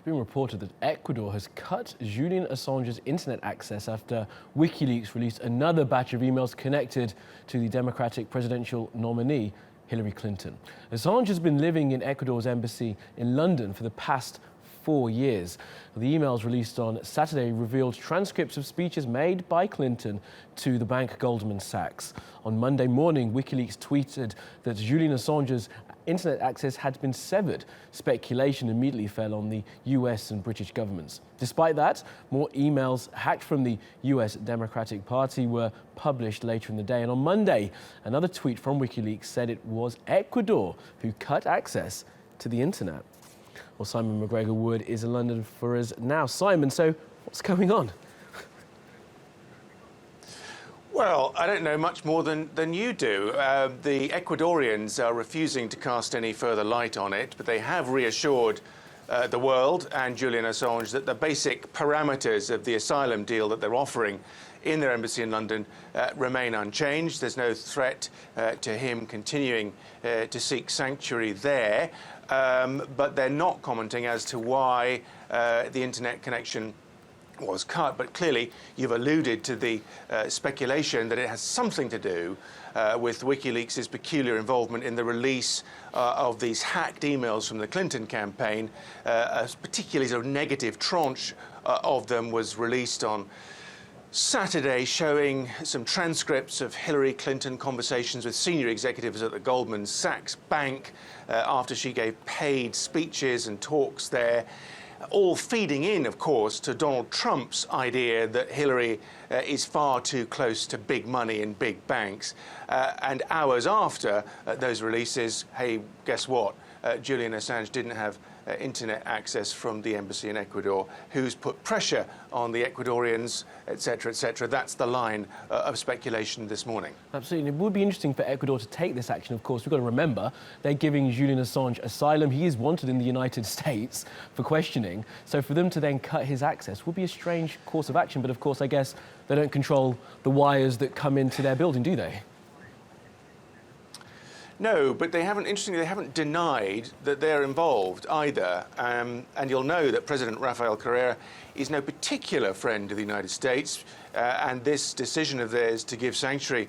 been reported that Ecuador has cut Julian Assange's internet access after Wikileaks released another batch of emails connected to the Democratic presidential nominee, Hillary Clinton. Assange has been living in Ecuador's embassy in London for the past 4 years. The emails released on Saturday revealed transcripts of speeches made by Clinton to the bank Goldman Sachs. On Monday morning, Wikileaks tweeted that Julian Assange's internet access had been severed. Speculation immediately fell on the US and British governments. Despite that, more emails hacked from the US Democratic Party were published later in the day. And on Monday, another tweet from Wikileaks said it was Ecuador who cut access to the internet. Well, Simon McGregor-Wood is in London for us now. Simon, so what's going on? Well, I don't know much more than you do. The Ecuadorians are refusing to cast any further light on it, but they have reassured the world and Julian Assange that the basic parameters of the asylum deal that they're offering in their embassy in London remain unchanged. There's no threat to him continuing to seek sanctuary there, but they're not commenting as to why the internet connection was cut. But clearly you've alluded to the speculation that it has something to do with WikiLeaks' peculiar involvement in the release of these hacked emails from the Clinton campaign. A particularly sort of negative tranche of them was released on Saturday, showing some transcripts of Hillary Clinton conversations with senior executives at the Goldman Sachs bank after she gave paid speeches and talks there, all feeding in, of course, to Donald Trump's idea that Hillary is far too close to big money and big banks. And hours after those releases, hey, guess what? Julian Assange didn't have internet access from the embassy in Ecuador. Who's put pressure on the Ecuadorians, etc., etc.? That's the line of speculation this morning. Absolutely. It would be interesting for Ecuador to take this action. Of course, we've got to remember they're giving Julian Assange asylum. He is wanted in the United States for questioning. So for them to then cut his access would be a strange course of action. But of course, I guess they don't control the wires that come into their building, do they? No, but interestingly, they haven't denied that they're involved either. And you'll know that President Rafael Correa is no particular friend of the United States. And this decision of theirs to give sanctuary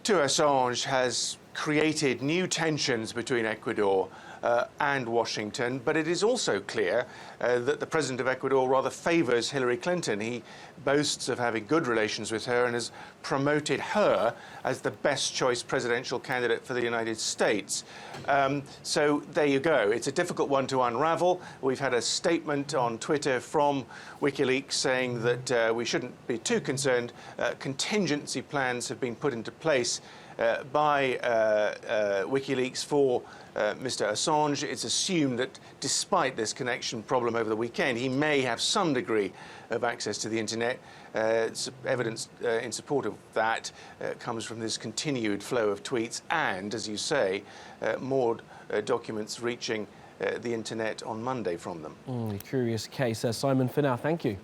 to Assange has created new tensions between Ecuador and Washington. But it is also clear that the president of Ecuador rather favours Hillary Clinton. He boasts of having good relations with her and has promoted her as the best choice presidential candidate for the United States. So there you go. It's a difficult one to unravel. We've had a statement on Twitter from WikiLeaks saying that we shouldn't be too concerned. Contingency plans have been put into place by WikiLeaks for Mr. Assange. It's assumed that despite this connection problem over the weekend, he may have some degree of access to the internet. Evidence in support of that comes from this continued flow of tweets and, as you say, more documents reaching the internet on Monday from them. Curious case. Simon, for now, thank you.